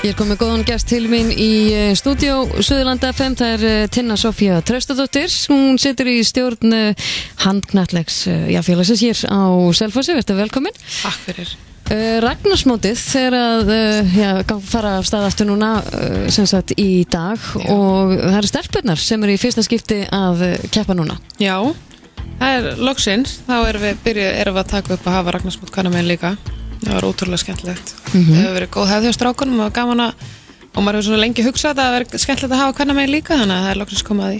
Ég komið góðan gest til mín í stúdíó Suðurlanda FM, það Tinna Sofía Traustadóttir. Hún situr í stjórn handknattleiks félagsins hér á Selfossi. Vertu velkomin. Takk fyrir. Ragnarsmótið þegar að fara af stað aftur núna sem sagt í dag. Já. Og það stelpurnar sem í fyrsta skipti að keppa núna. Já, það loksins. Þá erum við að taka upp að hafa Ragnarsmót hvenær megin líka. Það var ótrúlega skemmtilegt. Það hefur verið góð hefð hjá strákunum og gaman og maður hefur svona lengi hugsað að það verið skemmtilegt að hafa hvenær megin líka, þannig að það loksins komið að því.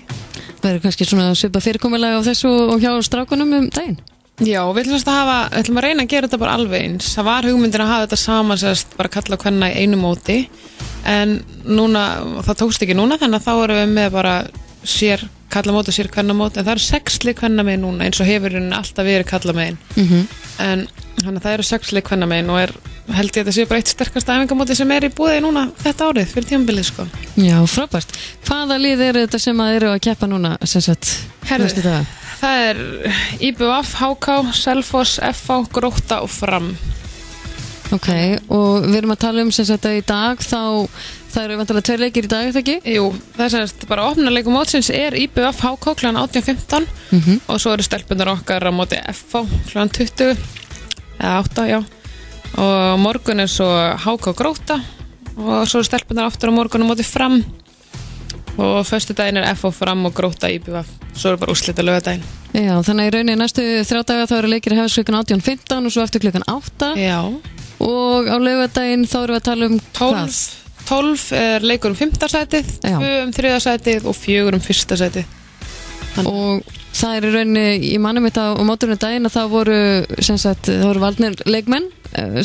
Það eru kannski svona svipað fyrirkomulag á þessu og hjá strákunum daginn? Já, við ætlum að reyna að gera þetta bara alveg eins. Það var hugmyndin að hafa þetta saman, bara kalla hvenna í einu móti, en núna, það tókst ekki núna, þannig að þá erum við með bara sér kallamót og sér kvennamót, en það eru 6 lið kvennamegin núna eins og hefur alltaf verið kallamegin. En þannig að það eru 6 lið kvennamegin og held ég að það sé bara eitt sterkasta æfingamóti sem í búið núna þetta árið fyrir tímabilið sko. Já, frábært. Hvaða lið þetta sem eru að keppa núna sem sagt? Herðu, það IBVF, HK, Selfoss, FH, Grótta og Fram. Ok, og við erum að tala sem sagt að í dag þá það eru vantarlega 2 leikir í dag, er það ekki? Jú, það sem bara opnarleikum mótsins IBVF HK kl. 18:15 og svo eru stelpunar okkar á móti FH kl. 20 eða 8, já. Og morgun svo HK Grótta og svo eru stelpunar aftur á morgun á móti Fram og föstudaginn FH Fram og Grótta IBVF. Svo eru bara úrslita laugardaginn. Já, þannig í rauninni næstu 3 daga þá eru leikir hefst kl. 18:15 og svo eftir kl. 8. Já. Og á laugardaginn þá erum við að tala 12 leikur 5. sætið, 2 3. sætið og 4 1. sætið. Og það í rauninni, ég manum þetta á móturinn daginn að það voru valdnir leikmenn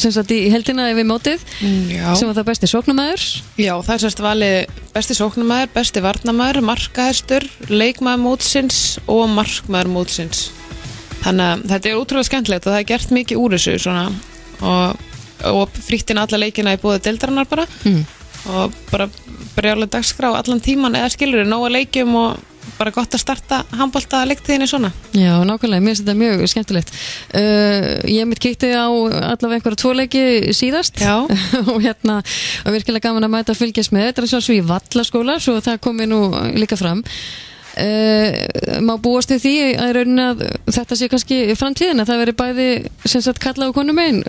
sem sagt í heldina yfir mótið. Já. Sem var það besti sóknarmaður. Já, það valið besti sóknarmaður, besti varnarmaður, markahestur, leikmaður mótsins og markmaður mótsins. Þannig að þetta ótrúlega skemmtilegt og það gert mikið úr þessu svona og frítt inn alla leikina í búið deildarinnar bara og bara brjálega dagskrá allan tíman eða skilur nóga leikjum og bara gott að starta handbolta leiktíðinni svona. Já, nákvæmlega, mér finnst þetta mjög skemmtilegt. Ég mitt kíkti á allavega einhverja 2 leiki síðast. Já. Og og virkilega gaman að mæta að fylgjast með. Þetta svo í Vallaskóla, svo það komi nú líka fram. Má búast við því að rauninni að þetta sé kannski framtíðin að það veri bæði sem sagt kalla á konum einn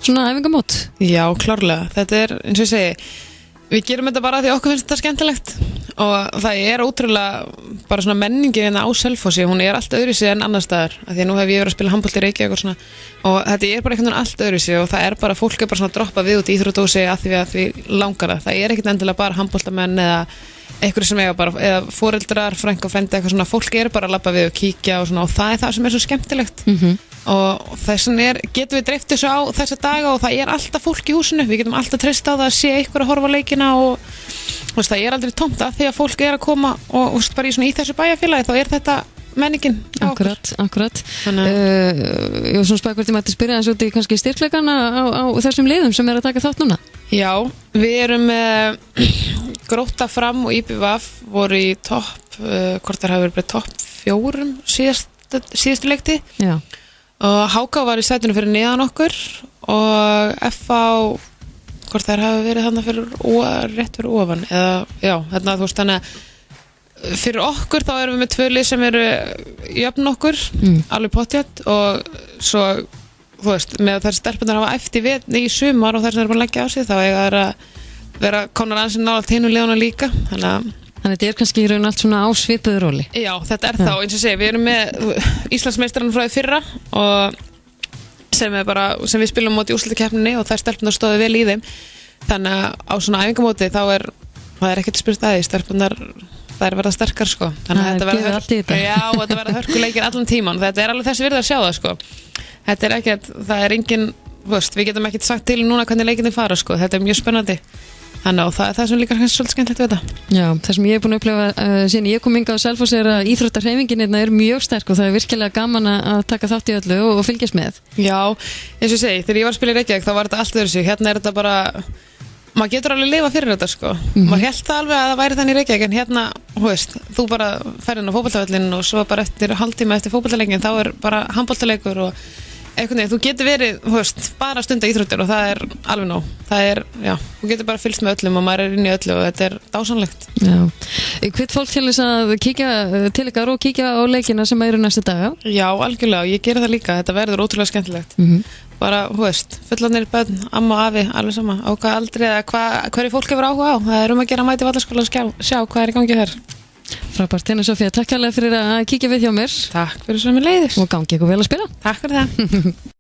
svona æfingamót. Já, klárlega. Þetta eins og ég segi, við gerum þetta bara því okkur finnst þetta skemmtilegt og það ótrúlega bara svona menningi hérna á Selfossi, hún allt öðruvísi en annars staðar, af því að nú hef ég verið að spila handbolta í Reykjavík og svona og þetta bara einhvern veginn allt öðruvísi og það bara, fólk bara svona að droppa við út í íþróttahúsi að því langar það ekkert endilega bara handboltamenn eða einhverju sem bara, eða foreldrar, frænk og frendi eitthvað svona, fólk bara að labba við og kíkja og svona og það það sem svo skemmtilegt og þess vegna getum við dreift þessu á þessa daga og það alltaf fólk í húsinu, við getum alltaf treyst á það að sé einhver að horfa á leikina og það aldrei tómt að því að fólk að koma og bara í þessu bæjarfélagi þá þetta menningin. Akkurat. Ég var svona spækvöld að spyrja eins út í kannski styrkleikana á þessum liðum sem að taka þátt núna. Já, við erum með Grótta, Fram og IBVF voru í topp, hvort þær hafa verið topp 4 síðustu leikti. Já. Og HK var í sætinu fyrir neðan okkur og FH hvort þær hafa verið þannig rétt fyrir ofan eða, já, þú veist þannig að fyrir okkur þá erum við með 2 lið sem eru jöfn okkur, alveg pottjætt og svo, þú veist, með þær stelpunar hafa æft í sumar og þær sem eru búin að leggja á sig þá það að vera konar ansinn nálægt hinu liðuna líka, þannig að þetta kannski í raun allt svona á svipuðu róli. Já, þetta þá, eins og segi, við erum með Íslandsmeistarann frá því fyrra og sem við spilum móti í úrslitakeppninni og þær stelpunar stóðu vel í þeim, þannig að á svona æfingamóti þá það ekkert spurt að því, stelpunar þær verða sterkar sko, þannig að þetta verða hörkuleikir allan tíman, þetta alveg þessi virði að sjá það sko, þetta ekkert, það engin, við getum ekkert sagt til núna hvernig leikinni fara sko, þetta mjög spennandi. Þannig og það sem líka kannski svolítið skemmtilegt við þetta. Já, það sem ég búin að upplifa síðan ég kom hingað á Selfoss að íþróttahreyfingin mjög sterk og það virkilega gaman að taka þátt í öllu og fylgjast með. Já, eins og ég segi, þegar ég var að spila í Reykjavík þá var þetta allt öðruvísi. Hérna þetta bara, maður getur alveg lifa fyrir þetta sko. Maður hélt það alveg að það væri þannig í Reykjavík en hérna, þú bara ferð inn á fótboltavöllinn og svo bara eftir hálftíma eftir fótboltaleikin þá bara handboltaleikur og einhvern veginn, þú getur verið, þú veist, bara stunda íþróttir og það er alveg nóg. Það er, já, þú getur bara fylgst með öllum og maður er inn í öllu og þetta er dásanlegt. Já. Hvet fólk til þess að kíkja til ykkar og kíkja á leikina sem eru næstu daga? Já, algjörlega, og ég geri það líka. Þetta verður ótrúlega skemmtilegt. Bara, þú veist, fullorðnir börn, amma og afi, alveg sama, á hvað aldrei eða hverju fólk hefur áhuga á. Það er að gera að mæta í Vallaskóla og sjá hvað er í gangi þar. Frábært, Tinna Sofía, takk kærlega fyrir að kíkja við hjá mér. Takk fyrir sömuleiðis. Og gangi ykkur vel að spila. Takk fyrir það.